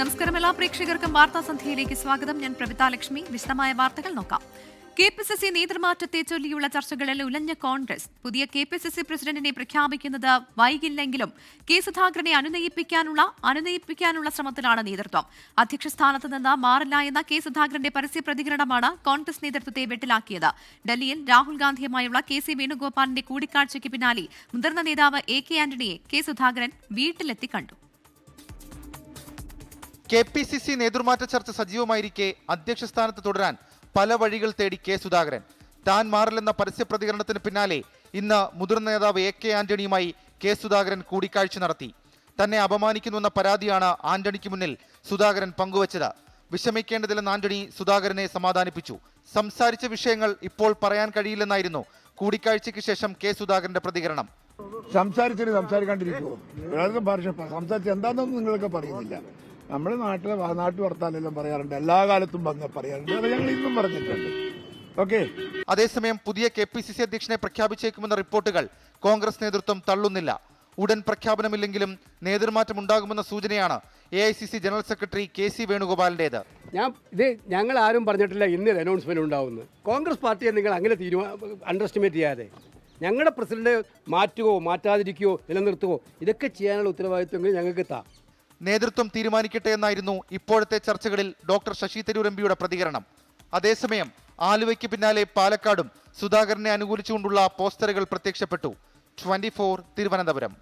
നമസ്കാരം എല്ലാ പ്രേക്ഷകർക്കും വാർത്താ സന്ധ്യയിലേക്ക് സ്വാഗതം. ഞാൻ പ്രവിത ലക്ഷ്മി. വിശദമായ വാർത്തകൾ നോക്കാം. കെപിസിസി നേതൃമാറ്റത്തെ ചൊല്ലിയുള്ള ചർച്ചകളിൽ ഉലഞ്ഞ കോൺഗ്രസ് പുതിയ കെപിസിസി പ്രസിഡന്റിനെ പ്രഖ്യാപിക്കുന്നത് വൈകില്ലെങ്കിലും കെ സുധാകരനെ അനുനയിപ്പിക്കാനുള്ള ശ്രമത്തിലാണ് നേതൃത്വം. അധ്യക്ഷ സ്ഥാനത്ത് നിന്ന് മാറില്ല എന്ന കെ സുധാകരന്റെ പരസ്യ പ്രതികരണമാണ് കോൺഗ്രസ് നേതൃത്വത്തെ വെട്ടിലാക്കിയത്. ഡൽഹിയിൽ രാഹുൽ ഗാന്ധിയുമായുള്ള കെ സി വേണുഗോപാലിന്റെ കൂടിക്കാഴ്ചയ്ക്ക് പിന്നാലെ മുതിർന്ന നേതാവ് എ കെ ആന്റണിയെ കെ സുധാകരൻ വീട്ടിലെത്തി കണ്ടു. കെപിസിസി നേതൃമാറ്റ ചർച്ച സജീവമായിരിക്കെ അധ്യക്ഷ സ്ഥാനത്ത് തുടരാൻ പല വഴികൾ തേടി കെ സുധാകരൻ. താൻ മാറില്ലെന്ന പരസ്യ പ്രതികരണത്തിന് പിന്നാലെ ഇന്ന് മുതിർന്ന നേതാവ് എ കെ ആന്റണിയുമായി കെ സുധാകരൻ കൂടിക്കാഴ്ച നടത്തി. തന്നെ അപമാനിക്കുന്നുവെന്ന പരാതിയാണ് ആന്റണിക്ക് മുന്നിൽ സുധാകരൻ പങ്കുവച്ചത്. വിഷമിക്കേണ്ടതില്ലെന്ന് ആന്റണി സുധാകരനെ സമാധാനിപ്പിച്ചു. സംസാരിച്ച വിഷയങ്ങൾ ഇപ്പോൾ പറയാൻ കഴിയില്ലെന്നായിരുന്നു കൂടിക്കാഴ്ചയ്ക്ക് ശേഷം കെ സുധാകരന്റെ പ്രതികരണം. സംസാരിച്ചിട്ട് സംസാരിക്കാണ്ടിരിക്കുമോ? സംസാരിച്ച് എന്താണെന്നൊന്നും നിങ്ങളൊക്കെ പറയുന്നില്ല. നമ്മുടെ നാട്ടു വർത്താനെല്ലാം പറയാറുണ്ട്, എല്ലാ കാലത്തും പറയാറുണ്ട്. അത് ഞങ്ങൾ ഇന്നും പറഞ്ഞിട്ടുണ്ട്. ഓക്കെ. അതേസമയം പുതിയ കെപിസിസി അധ്യക്ഷനെ പ്രഖ്യാപിച്ചേക്കുമെന്ന റിപ്പോർട്ടുകൾ കോൺഗ്രസ് നേതൃത്വം തള്ളുന്നില്ല. ഉടൻ പ്രഖ്യാപനമില്ലെങ്കിലും നേതൃമാറ്റം ഉണ്ടാകുമെന്ന സൂചനയാണ് AICC general secretary K C വേണുഗോപാലിന്റേത്. ഞങ്ങൾ ആരും പറഞ്ഞിട്ടില്ല ഇന്ന് അനൗൺസ്മെന്റ് ഉണ്ടാവുന്നത്. കോൺഗ്രസ് പാർട്ടിയെ നിങ്ങൾ അങ്ങനെ അണ്ടർ എസ്റ്റിമേറ്റ് ചെയ്യാതെ ഞങ്ങളുടെ പ്രസിഡന്റ് മാറ്റുകയോ മാറ്റാതിരിക്കുകയോ നിലനിർത്തുകയോ ഇതൊക്കെ ചെയ്യാനുള്ള ഉത്തരവാദിത്വങ്ങൾ ഞങ്ങൾക്ക് താ. നേതൃത്വം തീരുമാനിക്കട്ടെ എന്നായിരുന്നു ഇപ്പോഴത്തെ ചർച്ചകളിൽ ഡോക്ടർ ശശി തരൂർ MPയുടെ പ്രതികരണം. അതേസമയം ആലുവയ്ക്ക് പിന്നാലെ പാലക്കാടും സുധാകരനെ അനുകൂലിച്ചുകൊണ്ടുള്ള പോസ്റ്ററുകൾ പ്രത്യക്ഷപ്പെട്ടു. 24 തിരുവനന്തപുരം.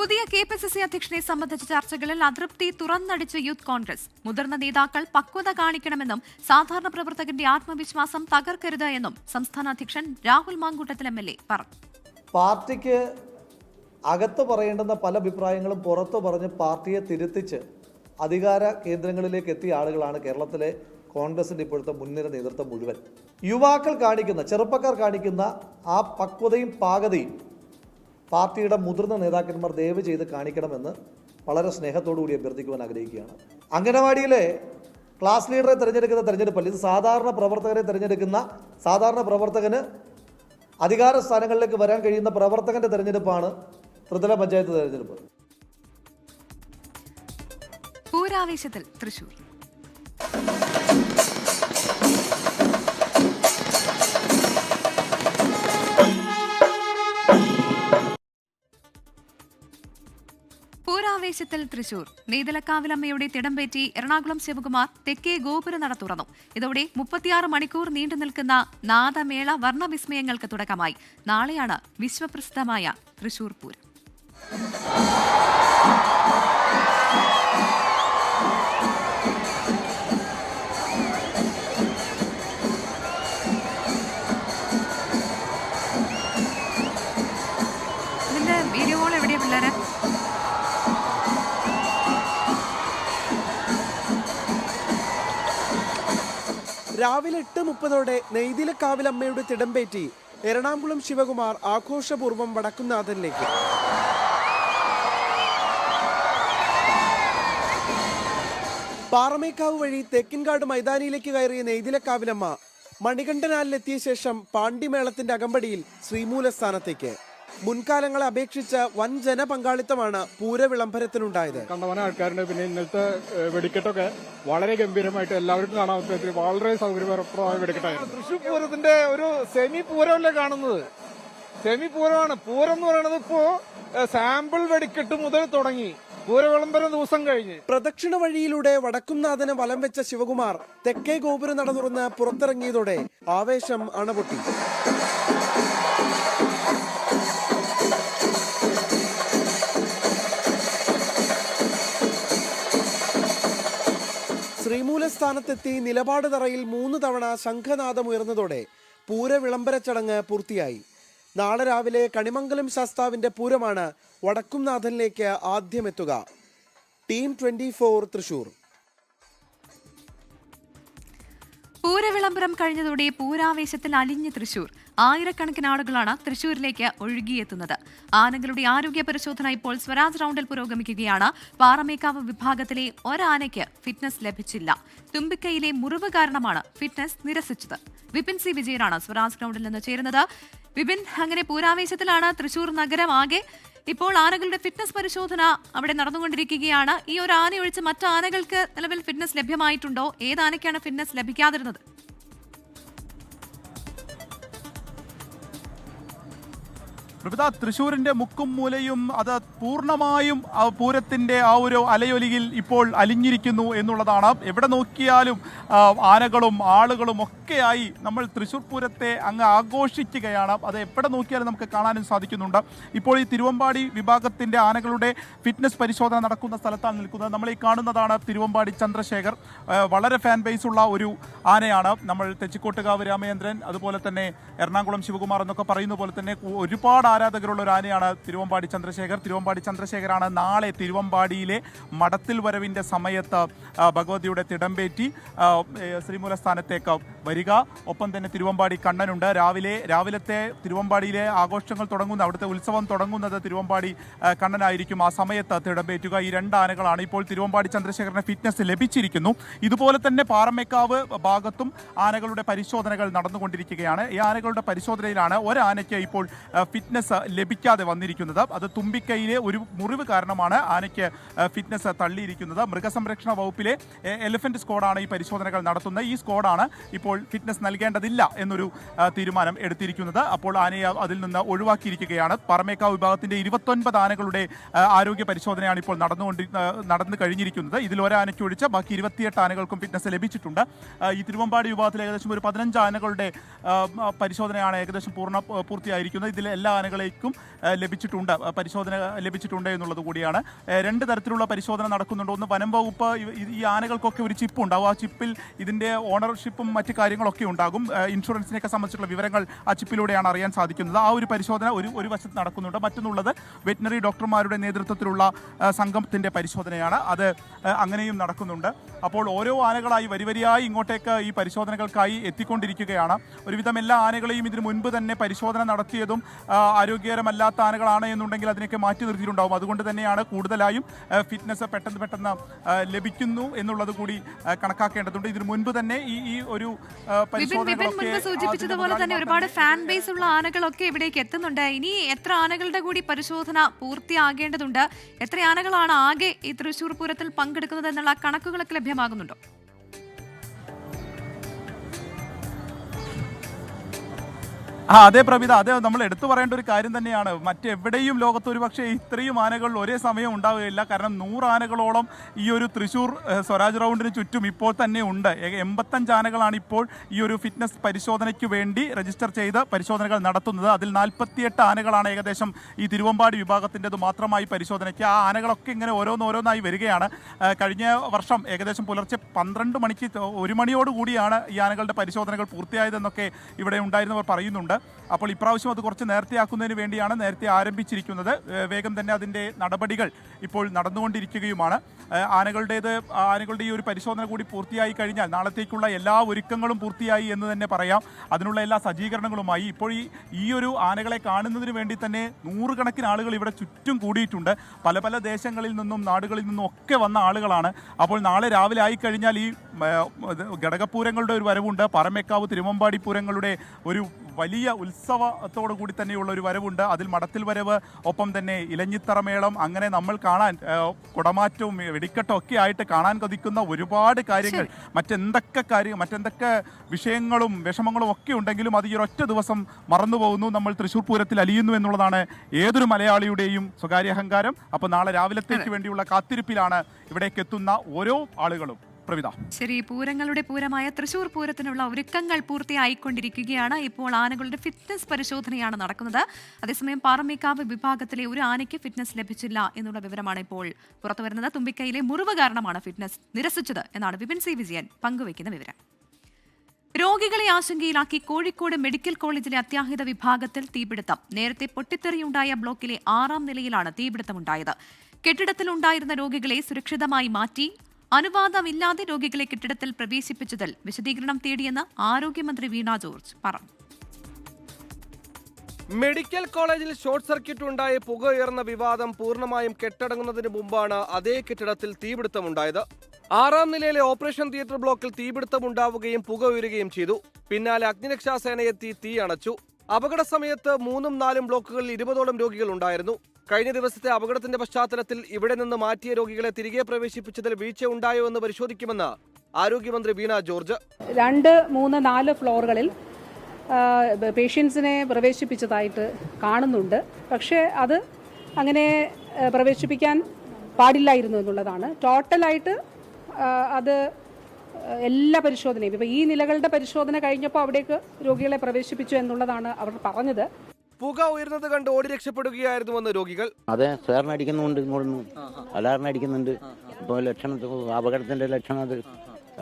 പുതിയ കെപിസിസി അധ്യക്ഷനെ സംബന്ധിച്ച ചർച്ചകളിൽ അതൃപ്തി തുറന്നടിച്ച് യൂത്ത് കോൺഗ്രസ്. മുതിർന്ന നേതാക്കൾ പക്വത കാണിക്കണമെന്നും സാധാരണ പ്രവർത്തകന്റെ ആത്മവിശ്വാസം തകർക്കരുത് എന്നും സംസ്ഥാന അധ്യക്ഷൻ രാഹുൽ മാങ്കൂട്ടത്തിൽ MLA പറഞ്ഞു. പാർട്ടിക്ക് അകത്ത് പറയേണ്ടുന്ന പല അഭിപ്രായങ്ങളും പുറത്തു പറഞ്ഞ് പാർട്ടിയെ തിരുത്തിച്ച് അധികാര കേന്ദ്രങ്ങളിലേക്ക് എത്തിയ ആളുകളാണ് കേരളത്തിലെ കോൺഗ്രസിൻ്റെ ഇപ്പോഴത്തെ മുൻനിര നേതൃത്വം മുഴുവൻ. യുവാക്കൾ കാണിക്കുന്ന, ചെറുപ്പക്കാർ കാണിക്കുന്ന ആ പക്വതയും പാകതയും പാർട്ടിയുടെ മുതിർന്ന നേതാക്കന്മാർ ദയവ് ചെയ്ത് കാണിക്കണമെന്ന് വളരെ സ്നേഹത്തോടുകൂടി അഭ്യർത്ഥിക്കുവാൻ ആഗ്രഹിക്കുകയാണ്. അംഗനവാടിയിലെ ക്ലാസ് ലീഡറെ തിരഞ്ഞെടുക്കുന്ന തെരഞ്ഞെടുപ്പല്ല, ഇത് സാധാരണ പ്രവർത്തകരെ തിരഞ്ഞെടുക്കുന്ന, സാധാരണ പ്രവർത്തകന് അധികാര സ്ഥാനങ്ങളിലേക്ക് വരാൻ കഴിയുന്ന പ്രവർത്തകന്റെ തെരഞ്ഞെടുപ്പാണ് ത്രിതല പഞ്ചായത്ത് തെരഞ്ഞെടുപ്പ്. പൂരാവേശത്തിൽ തൃശൂർ. പൂരാവേശത്തിൽ തൃശൂർ. നെയ്തലക്കാവിലമ്മയുടെ തിടമ്പേറ്റി എറണാകുളം ശിവകുമാർ തെക്കേ ഗോപുരനട തുറന്നു. ഇതോടെ 36 മണിക്കൂർ നീണ്ടു നിൽക്കുന്ന നാദമേള വർണ്ണവിസ്മയങ്ങൾക്ക് തുടക്കമായി. നാളെയാണ് വിശ്വപ്രസിദ്ധമായ തൃശൂർ പൂരം. ഇതിന്റെ വീഡിയോ കോൾ എവിടെയാ പിള്ളേരെ? രാവിലെ 8:30 നെയ്തിലക്കാവിലമ്മയുടെ തിടമ്പേറ്റി എറണാകുളം ശിവകുമാർ ആഘോഷപൂർവ്വം വടക്കുംനാഥനിലേക്ക്. പാറമേക്കാവ് വഴി തേക്കിൻകാട് മൈതാനിയിലേക്ക് കയറിയ നെയ്തിലക്കാവിലമ്മ മണികണ്ഠനാലിലെത്തിയ ശേഷം പാണ്ടിമേളത്തിന്റെ അകമ്പടിയിൽ ശ്രീമൂലസ്ഥാനത്തേക്ക്. മുൻകാലങ്ങളെ അപേക്ഷിച്ച് വൻ ജനപങ്കാളിത്തമാണ് പൂരവിളംബരത്തിനുണ്ടായത്. കണ്ടവന ആൾക്കാരുടെ പിന്നെ ഇന്നത്തെ വെടിക്കെട്ടൊക്കെ വളരെ ഗംഭീരമായിട്ട് എല്ലാവർക്കും കാണാൻ പറ്റുന്ന വളരെ സൗകര്യപ്രദമായ വെടിക്കെട്ടായിരുന്നു. തൃശ്ശൂർ പൂരത്തിന്റെ ഒരു സെമി പൂരമല്ലേ കാണുന്നത്? സെമി പൂരമാണ്. പൂരം എന്ന് പറയുന്നത് ഇപ്പോ സാമ്പിൾ വെടിക്കെട്ട് മുതൽ തുടങ്ങി പൂരവിളംബരം ദിവസം കഴിഞ്ഞ് പ്രദക്ഷിണ വഴിയിലൂടെ വടക്കുംനാഥനെ വലം വെച്ച ശിവകുമാർ തെക്കേ ഗോപുരം നട തുറന്ന് പുറത്തിറങ്ങിയതോടെ ആവേശം അണപൊട്ടി. ശ്രീമൂലസ്ഥാനത്തെത്തി നിലപാട് തറയിൽ 3 തവണ ശംഖനാദം ഉയർന്നതോടെ പൂരവിളംബര ചടങ്ങ് പൂർത്തിയായി. നാളെ രാവിലെ കണിമംഗലം ശാസ്താവിന്റെ പൂരമാണ് വടക്കുംനാഥനിലേക്ക് ആദ്യമെത്തുക. ടീം 24 തൃശൂർ. പൂരവിളംബരം കഴിഞ്ഞതോടെ പൂരാവേശത്തിൽ അലിഞ്ഞ് തൃശൂർ. ആയിരക്കണക്കിന് ആളുകളാണ് തൃശൂരിലേക്ക് ഒഴുകിയെത്തുന്നത്. ആനകളുടെ ആരോഗ്യ പരിശോധന ഇപ്പോൾ സ്വരാജ് റൗണ്ടിൽ പുരോഗമിക്കുകയാണ്. പാറമേക്കാവ് വിഭാഗത്തിലെ ഒരാനയ്ക്ക് ഫിറ്റ്നസ് ലഭിച്ചില്ല. തുമ്പിക്കൈയിലെ മുറിവ് കാരണമാണ് ഫിറ്റ്നസ് നിരസിച്ചത്. വിപിൻ സി വിജയനാണ് സ്വരാജ് റൗണ്ടിൽ നിന്ന് ചേരുന്നത്. വിപിൻ, അങ്ങനെ പൂരാവേശത്തിലാണ് തൃശൂർ നഗരം ആകെ. ഇപ്പോൾ ആനകളുടെ ഫിറ്റ്നസ് പരിശോധന അവിടെ നടന്നുകൊണ്ടിരിക്കുകയാണ്. ഈ ഒരു ആന ഒഴിച്ച് മറ്റു ആനകൾക്ക് നിലവിൽ ഫിറ്റ്നസ് ലഭ്യമായിട്ടുണ്ടോ? ഏത് ആനയ്ക്കാണ് ഫിറ്റ്നസ് ലഭിക്കാതിരുന്നത്? പ്രവിത, തൃശ്ശൂരിന്റെ മുക്കും മൂലയും അത് പൂർണ്ണമായും പൂരത്തിന്റെ ആ ഒരു അലയൊലിയിൽ ഇപ്പോൾ അലിഞ്ഞിരിക്കുന്നു എന്നുള്ളതാണ്. എവിടെ നോക്കിയാലും ആനകളും ആളുകളും ഒക്കെയായി നമ്മൾ തൃശ്ശൂർ പൂരത്തെ അങ്ങ് ആഘോഷിക്കുകയാണ്. അത് എവിടെ നോക്കിയാലും നമുക്ക് കാണാനും സാധിക്കുന്നുണ്ട്. ഇപ്പോൾ ഈ തിരുവമ്പാടി വിഭാഗത്തിന്റെ ആനകളുടെ ഫിറ്റ്നസ് പരിശോധന നടക്കുന്ന സ്ഥലത്താണ് നിൽക്കുന്നത്. നമ്മൾ ഈ കാണുന്നതാണ് തിരുവമ്പാടി ചന്ദ്രശേഖർ. വളരെ ഫാൻ ബേസ് ഉള്ള ഒരു ആനയാണ്. നമ്മൾ തെച്ചിക്കോട്ടുകാവ് രാമചന്ദ്രൻ, അതുപോലെ തന്നെ എറണാകുളം ശിവകുമാർ എന്നൊക്കെ പറയുന്ന പോലെ തന്നെ ഒരുപാട് ആരാധകരുള്ള ഒരു ആനയാണ് തിരുവമ്പാടി ചന്ദ്രശേഖർ. തിരുവമ്പാടി ചന്ദ്രശേഖരാണ് നാളെ തിരുവമ്പാടിയിലെ മടത്തിൽ വരവിന്റെ സമയത്ത് ഭഗവതിയുടെ തിടമ്പേറ്റി ശ്രീമൂലസ്ഥാനത്തേക്ക് വരിക. ഒപ്പം തന്നെ തിരുവമ്പാടി കണ്ണനുണ്ട്. രാവിലത്തെ തിരുവമ്പാടിയിലെ ആഘോഷങ്ങൾ തുടങ്ങുന്ന, അവിടുത്തെ ഉത്സവം തുടങ്ങുന്നത് തിരുവമ്പാടി കണ്ണനായിരിക്കും. ആ സമയത്ത് തിടമ്പേറ്റുക. ഈ രണ്ട് ആനകളാണ് ഇപ്പോൾ തിരുവമ്പാടി ചന്ദ്രശേഖരന് ഫിറ്റ്നസ് ലഭിച്ചിരിക്കുന്നു. ഇതുപോലെ തന്നെ പാറമേക്കാവ് ഭാഗത്തും ആനകളുടെ പരിശോധനകൾ നടന്നുകൊണ്ടിരിക്കുകയാണ്. ഈ ആനകളുടെ പരിശോധനയിലാണ് ഒരാനയ്ക്ക് ഇപ്പോൾ ഫിറ്റ്നസ് ലഭിക്കാതെ വന്നിരിക്കുന്നത്. അത് തുമ്പിക്കൈയിലെ ഒരു മുറിവ് കാരണമാണ് ആനയ്ക്ക് ഫിറ്റ്നസ് തള്ളിയിരിക്കുന്നത്. മൃഗസംരക്ഷണ വകുപ്പിലെ എലിഫന്റ് സ്ക്വാഡാണ് ഈ പരിശോധനകൾ നടത്തുന്നത്. ഈ സ്ക്വാഡാണ് ഇപ്പോൾ ഫിറ്റ്നസ് നൽകേണ്ടതില്ല എന്നൊരു തീരുമാനം എടുത്തിരിക്കുന്നത്. അപ്പോൾ ആനയെ അതിൽ നിന്ന് ഒഴിവാക്കിയിരിക്കുകയാണ്. പാറമേക്കാവ് വിഭാഗത്തിന്റെ 29 ആനകളുടെ ആരോഗ്യ പരിശോധനയാണ് ഇപ്പോൾ നടന്നു കഴിഞ്ഞിരിക്കുന്നത്. ഇതിൽ ഒരാനയ്ക്ക് ഒഴിച്ച് ബാക്കി 28 ആനകൾക്കും ഫിറ്റ്നസ് ലഭിച്ചിട്ടുണ്ട്. ഈ തിരുവമ്പാടി വിഭാഗത്തിൽ ഏകദേശം ഒരു 15 ആനകളുടെ പരിശോധനയാണ് ഏകദേശം പൂർത്തിയായിരിക്കുന്നത്. ഇതിൽ എല്ലാ ആനകളേക്കും പരിശോധന ലഭിച്ചിട്ടുണ്ട് എന്നുള്ളത് കൂടിയാണ്. 2 തരത്തിലുള്ള പരിശോധന നടക്കുന്നുണ്ട്. ഒന്ന്, വനം വകുപ്പ് ഈ ആനകൾക്കൊക്കെ ഒരു ചിപ്പ് ഉണ്ടാവും. ആ ചിപ്പിൽ ഇതിന്റെ ഓണർഷിപ്പും മറ്റു കാര്യങ്ങളൊക്കെ ഉണ്ടാകും. ഇൻഷുറൻസിനെയൊക്കെ സംബന്ധിച്ചുള്ള വിവരങ്ങൾ ആ ചിപ്പിലൂടെയാണ് അറിയാൻ സാധിക്കുന്നത്. ആ ഒരു പരിശോധന ഒരു വശത്ത് നടക്കുന്നുണ്ട്. മറ്റൊന്നുള്ളത് വെറ്റിനറി ഡോക്ടർമാരുടെ നേതൃത്വത്തിലുള്ള സംഘത്തിന്റെ പരിശോധനയാണ്. അത് അങ്ങനെയും നടക്കുന്നുണ്ട്. അപ്പോൾ ഓരോ ആനകളായി വരിവരിയായി ഇങ്ങോട്ടേക്ക് ഈ പരിശോധനകൾക്കായി എത്തിക്കൊണ്ടിരിക്കുകയാണ്. ഒരുവിധം എല്ലാ ആനകളെയും ഇതിനു മുൻപ് തന്നെ പരിശോധന നടത്തിയതും ആരോഗ്യകരമല്ലാത്ത ആനകളാണ് എന്നുണ്ടെങ്കിൽ അതിനൊക്കെ മാറ്റി നിർത്തിയിട്ടുണ്ടാവും. അതുകൊണ്ട് തന്നെയാണ് കൂടുതലായും ഫിറ്റ്നസ് പെട്ടെന്ന് ലഭിക്കുന്നു എന്നുള്ളത് കൂടി കണക്കാക്കേണ്ടതുണ്ട്. ഇതിനു മുൻപ് തന്നെ ഈ ഒരു സൂചിപ്പിച്ചതുപോലെ തന്നെ ഒരുപാട് ഫാൻ ബേസ് ഉള്ള ആനകളൊക്കെ ഇവിടേക്ക് എത്തുന്നുണ്ട്. ഇനി എത്ര ആനകളുടെ കൂടി പരിശോധന പൂർത്തിയാകേണ്ടതുണ്ട്? എത്ര ആനകളാണ് ആകെ ഈ തൃശ്ശൂർ പൂരത്തിൽ പങ്കെടുക്കുന്നത് എന്നുള്ള കണക്കുകളൊക്കെ ലഭ്യമാകുന്നുണ്ടോ? അതെ പ്രവിത, അത് നമ്മൾ എടുത്തു പറയേണ്ട ഒരു കാര്യം തന്നെയാണ്. മറ്റെവിടെയും ലോകത്ത് ഒരു പക്ഷേ ഇത്രയും ആനകൾ ഒരേ സമയം ഉണ്ടാവുകയില്ല. കാരണം 100 ആനകളോളം ഈ ഒരു തൃശ്ശൂർ സ്വരാജ് റൗണ്ടിന് ചുറ്റും ഇപ്പോൾ തന്നെ ഉണ്ട്. 85 ആനകളാണ് ഇപ്പോൾ ഈ ഒരു ഫിറ്റ്നസ് പരിശോധനയ്ക്ക് വേണ്ടി രജിസ്റ്റർ ചെയ്ത് പരിശോധനകൾ നടത്തുന്നത്. അതിൽ 48 ആനകളാണ് ഏകദേശം ഈ തിരുവമ്പാടി വിഭാഗത്തിൻ്റെത് മാത്രമായി പരിശോധനയ്ക്ക്. ആ ആനകളൊക്കെ ഇങ്ങനെ ഓരോന്നോരോന്നായി വരികയാണ്. കഴിഞ്ഞ വർഷം ഏകദേശം പുലർച്ചെ 12 മണിക്ക് 1 മണിയോടുകൂടിയാണ് ഈ ആനകളുടെ പരിശോധനകൾ പൂർത്തിയായതെന്നൊക്കെ ഇവിടെ ഉണ്ടായിരുന്നവർ പറയുന്നുണ്ട്. അപ്പോൾ ഇപ്രാവശ്യം അത് കുറച്ച് നേരത്തെയാക്കുന്നതിന് വേണ്ടിയാണ് നേരത്തെ ആരംഭിച്ചിരിക്കുന്നത്. വേഗം തന്നെ അതിൻ്റെ നടപടികൾ ഇപ്പോൾ നടന്നുകൊണ്ടിരിക്കുകയുമാണ്. ആനകളുടെ ഈ ഒരു പരിശോധന കൂടി പൂർത്തിയായി കഴിഞ്ഞാൽ നാളത്തേക്കുള്ള എല്ലാ ഒരുക്കങ്ങളും പൂർത്തിയായി എന്ന് തന്നെ പറയാം. അതിനുള്ള എല്ലാ സജ്ജീകരണങ്ങളുമായി ഇപ്പോൾ ഈ ഒരു ആനകളെ കാണുന്നതിന് വേണ്ടി തന്നെ 100 കണക്കിന് ആളുകൾ ഇവിടെ ചുറ്റും കൂടിയിട്ടുണ്ട്. പല ദേശങ്ങളിൽ നിന്നും നാടുകളിൽ നിന്നും ഒക്കെ വന്ന ആളുകളാണ്. അപ്പോൾ നാളെ രാവിലെ ആയിക്കഴിഞ്ഞാൽ ഈ ഘടകപൂരങ്ങളുടെ ഒരു വരവുണ്ട്. പാറമേക്കാവ് തിരുവമ്പാടി പൂരങ്ങളുടെ ഒരു വലിയ ഉത്സവത്തോടു കൂടി തന്നെയുള്ള ഒരു വരവുണ്ട്. അതിൽ മടത്തിൽ വരവ്, ഒപ്പം തന്നെ ഇലഞ്ഞിത്തറമേളം, അങ്ങനെ നമ്മൾ കാണാൻ കുടമാറ്റവും വെടിക്കെട്ടും ഒക്കെ ആയിട്ട് കാണാൻ കൊതിക്കുന്ന ഒരുപാട് കാര്യങ്ങൾ, മറ്റെന്തൊക്കെ വിഷയങ്ങളും വിഷമങ്ങളും ഒക്കെ ഉണ്ടെങ്കിലും അത് ഈ ഒരൊറ്റ ദിവസം മറന്നു പോകുന്നു. നമ്മൾ തൃശ്ശൂർ പൂരത്തിൽ അലിയുന്നു എന്നുള്ളതാണ് ഏതൊരു മലയാളിയുടെയും സ്വകാര്യ അഹങ്കാരം. അപ്പോൾ നാളെ രാവിലത്തേക്ക് വേണ്ടിയുള്ള കാത്തിരിപ്പിലാണ് ഇവിടേക്ക് എത്തുന്ന ഓരോ ആളുകളും. ശരി, പൂരങ്ങളുടെ പൂരമായ തൃശ്ശൂർ പൂരത്തിനുള്ള ഒരുക്കങ്ങൾ പൂർത്തിയായിക്കൊണ്ടിരിക്കുകയാണ്. ഇപ്പോൾ ആനകളുടെ ഫിറ്റ്നസ് പരിശോധനയാണ് നടക്കുന്നത്. അതേസമയം പാറമേക്കാവ് വിഭാഗത്തിലെ ഒരു ആനയ്ക്ക് ഫിറ്റ്നസ് ലഭിച്ചില്ല എന്നുള്ള വിവരമാണ് ഇപ്പോൾ പുറത്തുവരുന്നത്. തുമ്പിക്കൈയിലെ മുറിവ് കാരണമാണ് ഫിറ്റ്നസ് നിരസിച്ചത് എന്നാണ് വിപിൻ സി വിജയൻ പങ്കുവയ്ക്കുന്ന വിവരം. രോഗികളെ ആശങ്കയിലാക്കി കോഴിക്കോട് മെഡിക്കൽ കോളേജിലെ അത്യാഹിത വിഭാഗത്തിൽ തീപിടുത്തം. നേരത്തെ പൊട്ടിത്തെറിയുണ്ടായ ബ്ലോക്കിലെ 6ാം നിലയിലാണ് തീപിടുത്തമുണ്ടായത്. കെട്ടിടത്തിലുണ്ടായിരുന്ന രോഗികളെ സുരക്ഷിതമായി മാറ്റി. അനുവാദമില്ലാതെ രോഗികളെ കെട്ടിടത്തിൽ പ്രവേശിപ്പിച്ചതിൽ വിശദീകരണം തേടിയെന്ന് ആരോഗ്യമന്ത്രി വീണ ജോർജ് പറഞ്ഞു. മെഡിക്കൽ കോളേജിൽ ഷോർട്ട് സർക്യൂട്ട് ഉണ്ടായ പുക ഉയർന്ന വിവാദം പൂർണ്ണമായും കെട്ടടങ്ങുന്നതിന് മുമ്പാണ് അതേ കെട്ടിടത്തിൽ തീപിടുത്തമുണ്ടായത്. 6ാം നിലയിലെ ഓപ്പറേഷൻ തിയേറ്റർ ബ്ലോക്കിൽ തീപിടുത്തമുണ്ടാവുകയും പുക ഉയരുകയും ചെയ്തു. പിന്നാലെ അഗ്നിരക്ഷാസേന എത്തി തീ അണച്ചു. അപകട സമയത്ത് 3ഉം 4ഉം ബ്ലോക്കുകളിൽ 20ഓളം രോഗികൾ ഉണ്ടായിരുന്നു. കഴിഞ്ഞ ദിവസത്തെ അപകടത്തിന്റെ പശ്ചാത്തലത്തിൽ ഇവിടെ നിന്ന് മാറ്റിയ രോഗികളെ തിരികെ പ്രവേശിപ്പിച്ചതിൽ വീഴ്ച ഉണ്ടായോ എന്ന് പരിശോധിക്കുമെന്ന് ആരോഗ്യമന്ത്രി വീണ ജോർജ്. 2, 3, 4 ഫ്ലോറുകളിൽ പേഷ്യൻസിനെ പ്രവേശിപ്പിച്ചതായിട്ട് കാണുന്നുണ്ട്. പക്ഷേ അത് അങ്ങനെ പ്രവേശിപ്പിക്കാൻ പാടില്ലായിരുന്നു എന്നുള്ളതാണ്. ടോട്ടലായിട്ട് അത് എല്ലാ പരിശോധനയും ഇപ്പോൾ ഈ നിലകളുടെ പരിശോധന കഴിഞ്ഞപ്പോൾ അവിടേക്ക് രോഗികളെ പ്രവേശിപ്പിച്ചു എന്നുള്ളതാണ് അവർ പറഞ്ഞത്. പുക ഉയർന്നത് കണ്ട് ഓടി രക്ഷപ്പെടുകയായിരുന്നുവെന്ന് രോഗികൾ. അതെ, സാറിന് അടിക്കുന്നുണ്ട്, അലാറിന് അടിക്കുന്നുണ്ട്. ഇപ്പോൾ ലക്ഷണം അപകടത്തിന്റെ ലക്ഷണം അത്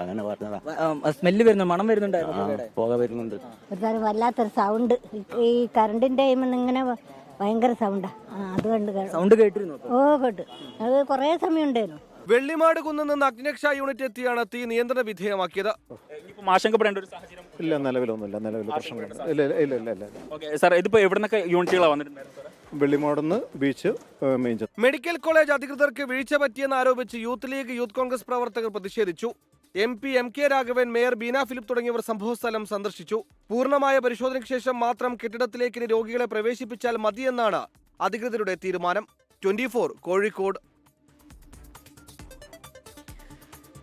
അങ്ങനെ പറഞ്ഞതാ. സ്മെല്ല് വരുന്നു, മണം വരുന്നുണ്ടായിരുന്നു, പുക വരുന്നുണ്ട്. ഒരു വല്ലാത്തൊരു സൗണ്ട് ഈ കറണ്ടിന്റെ ഇങ്ങനെ ഭയങ്കര സൗണ്ടാ. അതുകൊണ്ട് സൗണ്ട് കേട്ടിരുന്നു. കേട്ടു. അത് കുറേ സമയം ഉണ്ടായിരുന്നു. വെള്ളിമാട് കുന്നിൽ നിന്ന് അഗ്നിരക്ഷാ യൂണിറ്റ് എത്തിയാണ് തീ നിയന്ത്രണ വിധേയമാക്കിയത്. ആശങ്കപ്പെടേണ്ട ഒരു സാഹചര്യം ഇല്ല, നിലവിലൊന്നുമില്ല. നിലവിൽ പ്രശ്നമില്ല. ഇല്ല. സാർ, ഇതിപ്പോ എവിടുന്നൊക്കെ യൂണിറ്റുകളാണ് വന്നിട്ടുണ്ടായിരുന്നത്? വെള്ളിമാടുന്ന് ബീച്ച്, മെയിൻ. മെഡിക്കൽ കോളേജ് അധികൃതർക്ക് വീഴ്ച പറ്റിയെന്ന് ആരോപിച്ച് യൂത്ത് ലീഗ്, യൂത്ത് കോൺഗ്രസ് പ്രവർത്തകർ പ്രതിഷേധിച്ചു. MP MK Raghavan, mayor Beena Philip തുടങ്ങിയവർ സംഭവസ്ഥലം സന്ദർശിച്ചു. പൂർണ്ണമായ പരിശോധനയ്ക്ക് ശേഷം മാത്രം കെട്ടിടത്തിലേക്ക് രോഗികളെ പ്രവേശിപ്പിച്ചാൽ മതിയെന്നാണ് അധികൃതരുടെ തീരുമാനം. 24 കോഴിക്കോട്.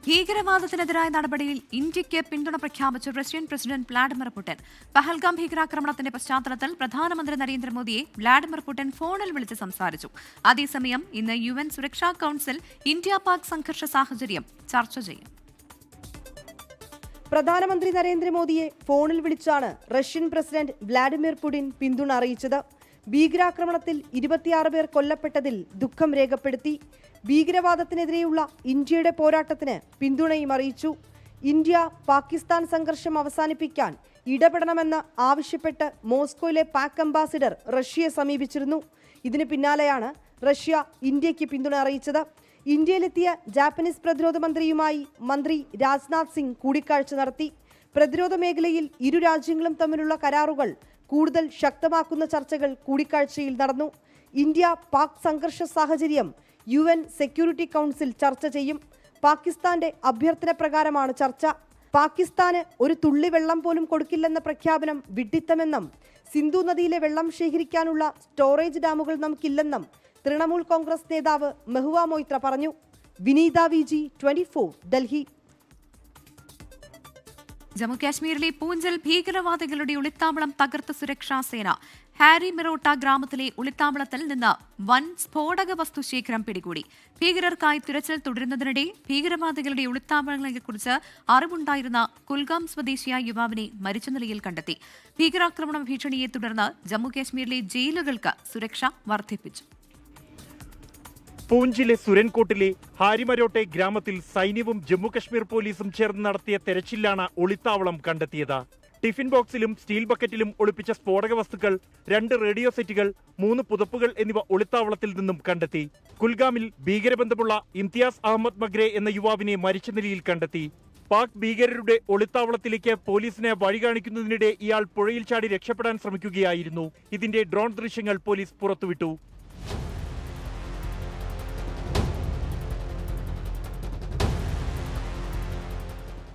ഭീകരവാദത്തിനെതിരായ നടപടിയിൽ ഇന്ത്യയ്ക്ക് പിന്തുണ പ്രഖ്യാപിച്ച Russian president Vladimir Putin. Pahalgam ഭീകരാക്രമണത്തിന്റെ പശ്ചാത്തലത്തിൽ പ്രധാനമന്ത്രി നരേന്ദ്രമോദിയെ വ്ളാഡിമിർ പുടിൻ ഫോണിൽ വിളിച്ച് സംസാരിച്ചു. അതേസമയം ഇന്ന് UN സുരക്ഷാ കൌൺസിൽ ഇന്ത്യ പാക് സംഘർഷ സാഹചര്യം ചർച്ച ചെയ്യും. പ്രധാനമന്ത്രി നരേന്ദ്രമോദിയെ ഫോണിൽ വിളിച്ചാണ് റഷ്യൻ പ്രസിഡന്റ് വ്ളാഡിമിർ പുടിൻ പിന്തുണ അറിയിച്ചത്. ഭീകരാക്രമണത്തിൽ 26 പേർ കൊല്ലപ്പെട്ടതിൽ ദുഃഖം രേഖപ്പെടുത്തി. ഭീകരവാദത്തിനെതിരെയുള്ള ഇന്ത്യയുടെ പോരാട്ടത്തിന് പിന്തുണയും അറിയിച്ചു. ഇന്ത്യ പാകിസ്ഥാൻ സംഘർഷം അവസാനിപ്പിക്കാൻ ഇടപെടണമെന്ന് ആവശ്യപ്പെട്ട് മോസ്കോയിലെ പാക് അംബാസിഡർ റഷ്യയെ സമീപിച്ചിരുന്നു. ഇതിന് പിന്നാലെയാണ് റഷ്യ ഇന്ത്യയ്ക്ക് പിന്തുണ അറിയിച്ചത്. ഇന്ത്യയിലെത്തിയ ജാപ്പനീസ് പ്രതിരോധ മന്ത്രിയുമായി മന്ത്രി രാജ്നാഥ് സിംഗ് കൂടിക്കാഴ്ച നടത്തി. പ്രതിരോധ മേഖലയിൽ ഇരു രാജ്യങ്ങളും തമ്മിലുള്ള കരാറുകൾ കൂടുതൽ ശക്തമാക്കുന്ന ചർച്ചകൾ കൂടിക്കാഴ്ചയിൽ നടന്നു. ഇന്ത്യ പാക് സംഘർഷ സാഹചര്യം UN സെക്യൂരിറ്റി കൗൺസിൽ ചർച്ച ചെയ്യും. പാകിസ്ഥാന്റെ അഭ്യർത്ഥന പ്രകാരമാണ് ചർച്ച. പാകിസ്ഥാന് ഒരു തുള്ളി വെള്ളം പോലും കൊടുക്കില്ലെന്ന പ്രഖ്യാപനം വിഡ്ഢിത്തമെന്നും സിന്ധു നദിയിലെ വെള്ളം ശേഖരിക്കാനുള്ള സ്റ്റോറേജ് ഡാമുകൾ നമുക്കില്ലെന്നും തൃണമൂൽ കോൺഗ്രസ് നേതാവ് മെഹുവ മൊയ്ത്ര പറഞ്ഞു. വിനീത VG 24 ഡൽഹി. ജമ്മുകാശ്മീരിലെ പൂഞ്ചിൽ ഭീകരവാദികളുടെ ഒളിത്താവളം തകർത്ത സുരക്ഷാ സേന. ഹാരി മിറോട്ട ഗ്രാമത്തിലെ ഒളിത്താവളത്തിൽ നിന്ന് വൻ സ്ഫോടക വസ്തു ശേഖരം പിടികൂടി. ഭീകരർക്കായി തിരച്ചിൽ തുടരുന്നതിനിടെ ഭീകരവാദികളുടെ ഒളിത്താവളങ്ങളെക്കുറിച്ച് അറിവുണ്ടായിരുന്ന കുൽഗാം സ്വദേശിയായ യുവാവിനെ മരിച്ച നിലയിൽ കണ്ടെത്തി. ഭീകരാക്രമണ ഭീഷണിയെ തുടർന്ന് ജമ്മുകാശ്മീരിലെ ജയിലുകൾക്ക് സുരക്ഷ വർദ്ധിപ്പിച്ചു. പൂഞ്ചിലെ സുരൻകോട്ടിലെ ഹാരിമരോട്ടെ ഗ്രാമത്തിൽ സൈന്യവും ജമ്മുകശ്മീർ പോലീസും ചേർന്ന് നടത്തിയ തെരച്ചിലാണ് ഒളിത്താവളം കണ്ടെത്തിയത്. ടിഫിൻ ബോക്സിലും സ്റ്റീൽ ബക്കറ്റിലും ഒളിപ്പിച്ച സ്ഫോടക വസ്തുക്കൾ, 2 റേഡിയോ സെറ്റുകൾ, 3 പുതപ്പുകൾ എന്നിവ ഒളിത്താവളത്തിൽ നിന്നും കണ്ടെത്തി. കുൽഗാമിൽ ഭീകരബന്ധമുള്ള ഇംതിയാസ് അഹമ്മദ് മഗ്രേ എന്ന യുവാവിനെ മരിച്ച നിലയിൽ കണ്ടെത്തി. പാക് ഭീകരരുടെ ഒളിത്താവളത്തിലേക്ക് പോലീസിനെ വഴി കാണിക്കുന്നതിനിടെ ഇയാൾ പുഴയിൽ ചാടി രക്ഷപ്പെടാൻ ശ്രമിക്കുകയായിരുന്നു. ഇതിന്റെ ഡ്രോൺ ദൃശ്യങ്ങൾ പോലീസ് പുറത്തുവിട്ടു.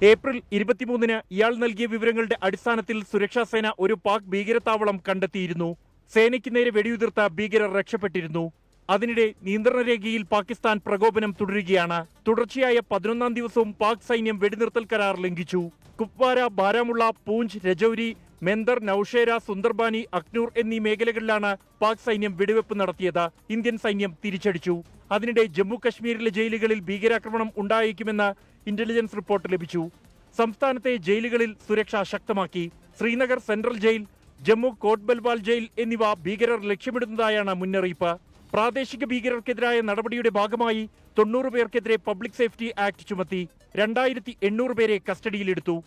ഏപ്രിൽ 23-ന് ഇയാൾ നൽകിയ വിവരങ്ങളുടെ അടിസ്ഥാനത്തിൽ സുരക്ഷാസേന ഒരു പാക് ഭീകരത്താവളം കണ്ടെത്തിയിരുന്നു. സേനയ്ക്ക് നേരെ വെടിയുതിർത്ത ഭീകരർ രക്ഷപ്പെട്ടിരുന്നു. അതിനിടെ നിയന്ത്രണ രേഖയിൽ പാകിസ്ഥാൻ പ്രകോപനം തുടരുകയാണ്. തുടർച്ചയായ 11ാം ദിവസവും പാക് സൈന്യം വെടിനിർത്തൽ കരാർ ലംഘിച്ചു. കുപ്വാര, ബാരാമുള്ള, പൂഞ്ച്, രജൌരി, മെന്ദർ, നൌഷേര, സുന്ദർബാനി, അഖ്നൂർ എന്നീ മേഖലകളിലാണ് പാക് സൈന്യം വെടിവെപ്പ് നടത്തിയത്. ഇന്ത്യൻ സൈന്യം തിരിച്ചടിച്ചു. അതിനിടെ ജമ്മു കശ്മീരിലെ ജയിലുകളിൽ ഭീകരാക്രമണം ഉണ്ടായേക്കുമെന്ന് ഇന്റലിജൻസ് റിപ്പോർട്ട് ലഭിച്ചു. സംസ്ഥാനത്തെ ജയിലുകളിൽ സുരക്ഷ ശക്തമാക്കി. Srinagar central jail, Jammu Kot Balwal jail എന്നിവ ഭീകരർ ലക്ഷ്യമിടുന്നതായാണ് മുന്നറിയിപ്പ്. പ്രാദേശിക ഭീകരർക്കെതിരായ നടപടിയുടെ ഭാഗമായി 90 പേർക്കെതിരെ പബ്ലിക് സേഫ്റ്റി ആക്ട് ചുമത്തി. 2800 പേരെ കസ്റ്റഡിയിലെടുത്തു.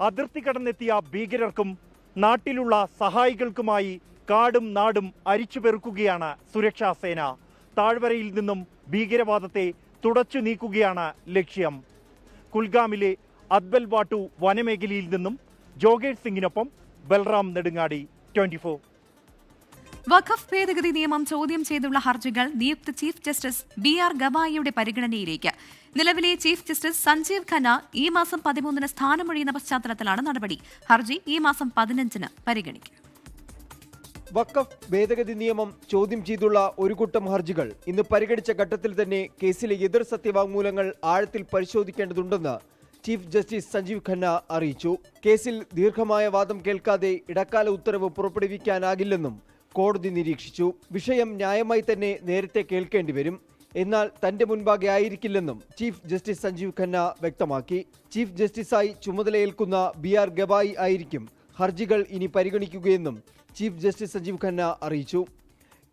അതിർത്തി കടന്നെത്തിയ ഭീകരർക്കും നാട്ടിലുള്ള സഹായികൾക്കുമായി കാടും നാടും അരിച്ചുപെറുക്കുകയാണ് സുരക്ഷാ സേന. താഴ്വരയിൽ നിന്നും ഭീകരവാദത്തെ തുടച്ചു നീക്കുകയാണ് ലക്ഷ്യം. കുൽഗാമിലെ അദ്ബൽ വാട്ടു വനമേഖലയിൽ നിന്നും ജോഗേഷ് സിംഗിനൊപ്പം ബൽറാം നെടുങ്ങാടി, 24. വഖഫ് ഭേദഗതി നിയമം ചോദ്യം ചെയ്തുള്ള ഹർജികൾ നിയുക്ത ചീഫ് ജസ്റ്റിസ് BR ഗവായിയുടെ പരിഗണനയിലേക്ക്. നിലവിലെ ചീഫ് ജസ്റ്റിസ് സഞ്ജീവ് ഖന്ന ഈ മാസം 13-ന് സ്ഥാനമൊഴിയുന്ന പശ്ചാത്തലത്തിലാണ് നടപടി. ഹർജി ഈ മാസം 15-ന് പരിഗണിക്കും. വഖഫ് ഭേദഗതി നിയമം ചോദ്യം ചെയ്തുള്ള ഒരു കൂട്ടം ഹർജികൾ ഇന്ന് പരിഗണിച്ച ഘട്ടത്തിൽ തന്നെ കേസിലെ എതിർ സത്യവാങ്മൂലങ്ങൾ ആഴത്തിൽ പരിശോധിക്കേണ്ടതുണ്ടെന്ന് ചീഫ് ജസ്റ്റിസ് സഞ്ജീവ് ഖന്ന അറിയിച്ചു. കേസിൽ ദീർഘമായ വാദം കേൾക്കാതെ ഇടക്കാല ഉത്തരവ് പുറപ്പെടുവിക്കാനാകില്ലെന്നും കോടതി നിരീക്ഷിച്ചു. വിഷയം ന്യായമായി തന്നെ നേരത്തെ കേൾക്കേണ്ടി വരും, എന്നാൽ തന്റെ മുൻപാകെ ആയിരിക്കില്ലെന്നും ചീഫ് ജസ്റ്റിസ് സഞ്ജീവ് ഖന്ന വ്യക്തമാക്കി. ചീഫ് ജസ്റ്റിസായി ചുമതലയേൽക്കുന്ന BR ഗവായി ആയിരിക്കും ഹർജികൾ ഇനി പരിഗണിക്കുകയെന്നും ചീഫ് ജസ്റ്റിസ് സഞ്ജീവ് ഖന്ന അറിയിച്ചു.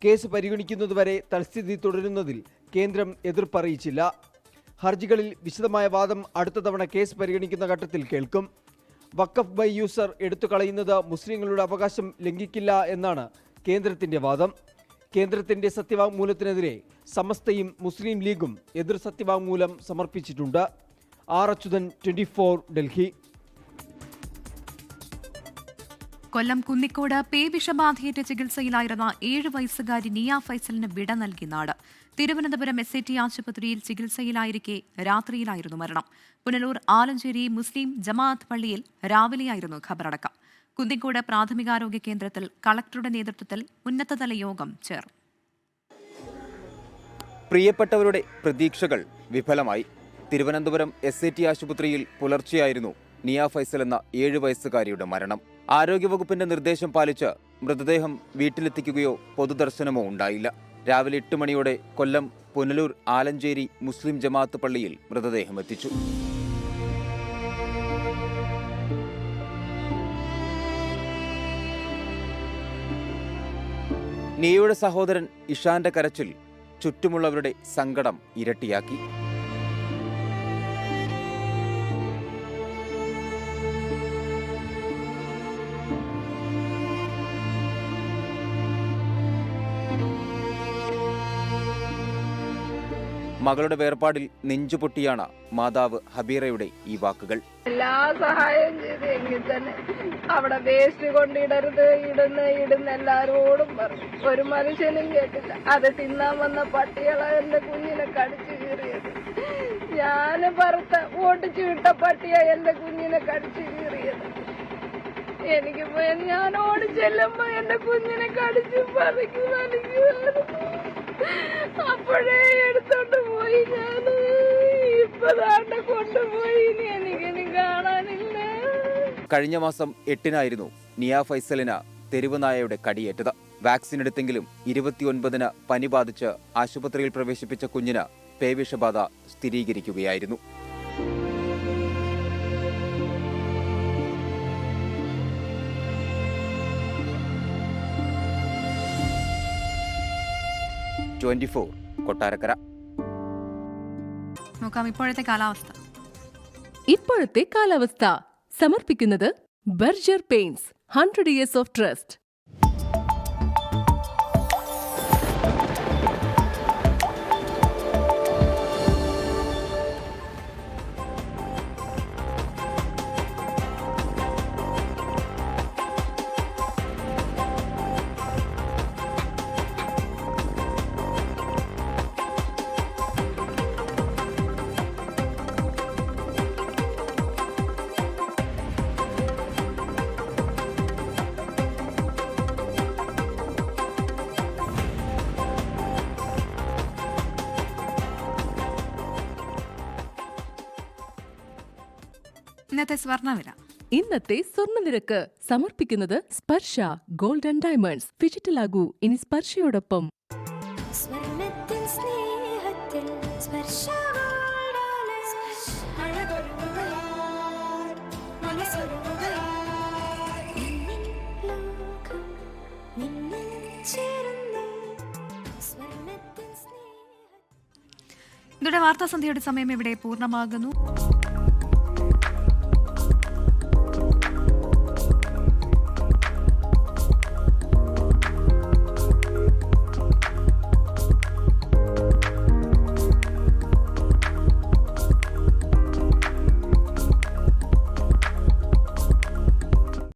കേസ് പരിഗണിക്കുന്നതുവരെ തൽസ്ഥിതി തുടരുന്നതിൽ കേന്ദ്രം എതിർപ്പറിയിച്ചില്ല. ഹർജികളിൽ വിശദമായ വാദം അടുത്ത തവണ കേസ് പരിഗണിക്കുന്ന ഘട്ടത്തിൽ കേൾക്കും. വഖഫ് ബൈ യൂസർ എടുത്തുകളയുന്നത് മുസ്ലിങ്ങളുടെ അവകാശം ലംഘിക്കില്ല എന്നാണ് കേന്ദ്രത്തിന്റെ വാദം. കേന്ദ്രത്തിന്റെ സത്യവാങ്മൂലത്തിനെതിരെ സമസ്തയും മുസ്ലിം ലീഗും എതിർ സത്യവാങ്മൂലം സമർപ്പിച്ചിട്ടുണ്ട്. R. അച്യുതൻ, 24, ഡൽഹി. കൊല്ലം കുന്നിക്കോട് പേവിഷബാധയേറ്റ് ചികിത്സയിലായിരുന്ന 7 വയസ്സുകാരി നിയ ഫൈസലിന് വിട നൽകി നാട്. തിരുവനന്തപുരം SAT ആശുപത്രിയിൽ ചികിത്സയിലായിരിക്കെ രാത്രിയിലായിരുന്നു മരണം. പുനലൂർ ആലഞ്ചേരി മുസ്ലിം ജമാഅത്ത് പള്ളിയിൽ രാവിലെയായിരുന്നു ഖബറടക്കം. കുന്നിക്കോട് പ്രാഥമികാരോഗ്യ കേന്ദ്രത്തിൽ കളക്ടറുടെ നേതൃത്വത്തിൽ ഉന്നതതല യോഗം ചേർന്നു. പ്രിയപ്പെട്ടവരുടെ പ്രതീക്ഷകൾ വിഫലമായി. തിരുവനന്തപുരം SAT ആശുപത്രിയിൽ പുലർച്ചെയായിരുന്നു നിയ ഫൈസൽ എന്ന 7 വയസ്സുകാരിയുടെ മരണം. ആരോഗ്യവകുപ്പിന്റെ നിർദ്ദേശം പാലിച്ച് മൃതദേഹം വീട്ടിലെത്തിക്കുകയോ പൊതുദർശനമോ ഉണ്ടായില്ല. രാവിലെ 8 മണിയോടെ കൊല്ലം പുനലൂർ ആലഞ്ചേരി മുസ്ലിം ജമാഅത്ത് പള്ളിയിൽ മൃതദേഹം എത്തിച്ചു. നിയയുടെ സഹോദരൻ ഇഷാന്റെ കരച്ചിൽ ചുറ്റുമുള്ളവരുടെ സങ്കടം ഇരട്ടിയാക്കി. മകളുടെ വേർപാടിൽ നെഞ്ചുപൊട്ടിയാണ് മാതാവ് ഹബീറയുടെ ഈ വാക്കുകൾ. എല്ലാ സഹായവും ചെയ്ത് എങ്കിൽ തന്നെ അവിടെ വേസ്റ്റ് കൊണ്ടിടരുത്, ഇടുന്ന എല്ലാരോടും പറഞ്ഞു. ഒരു മനുഷ്യനും കേട്ടില്ല. അത് തിന്നാൻ വന്ന പട്ടികളെ എന്റെ കുഞ്ഞിനെ കടിച്ചു കീറിയത്. ഞാന് ഓട്ടിച്ചു വിട്ട പട്ടിയ എന്റെ കുഞ്ഞിനെ കടിച്ചു കീറിയത്. എനിക്ക് ഞാൻ ഓടിച്ചെല്ലുമ്പോ എന്റെ കുഞ്ഞിനെ കടിച്ചു വലിക്കുമായിരുന്നു. അപ്പോഴേ എടുത്തോണ്ട് പോയി. ഞാൻ ഇപ്പതാണ്ട് കൊണ്ടുപോയി. ഇനി എനിക്കിനി കാണാനില്ല. കഴിഞ്ഞ മാസം 8-നായിരുന്നു നിയ ഫൈസലിന് തെരുവുനായയുടെ കടിയേറ്റത്. വാക്സിൻ എടുത്തെങ്കിലും 29-ന് പനി ബാധിച്ച് ആശുപത്രിയിൽ പ്രവേശിപ്പിച്ച കുഞ്ഞിന് പേവിഷബാധ സ്ഥിരീകരിക്കുകയായിരുന്നു. കൊട്ടാരക്കര. നോക്കാം ഇപ്പോഴത്തെ കാലാവസ്ഥ. ഇപ്പോഴത്തെ കാലാവസ്ഥ സമർപ്പിക്കുന്നത് Berger paints 100 years of trust. ഇന്നത്തെ സ്വർണ്ണവില. ഇന്നത്തെ സ്വർണ്ണനിരക്ക് സമർപ്പിക്കുന്നത് സ്പർശ ഗോൾഡ് ആൻഡ് ഡയമണ്ട്സ്. ഫിജിറ്റലാകൂ ഇനി സ്പർശയോടൊപ്പം. ഇതോടെ വാർത്താസന്ധ്യയുടെ സമയം ഇവിടെ പൂർണ്ണമാകുന്നു.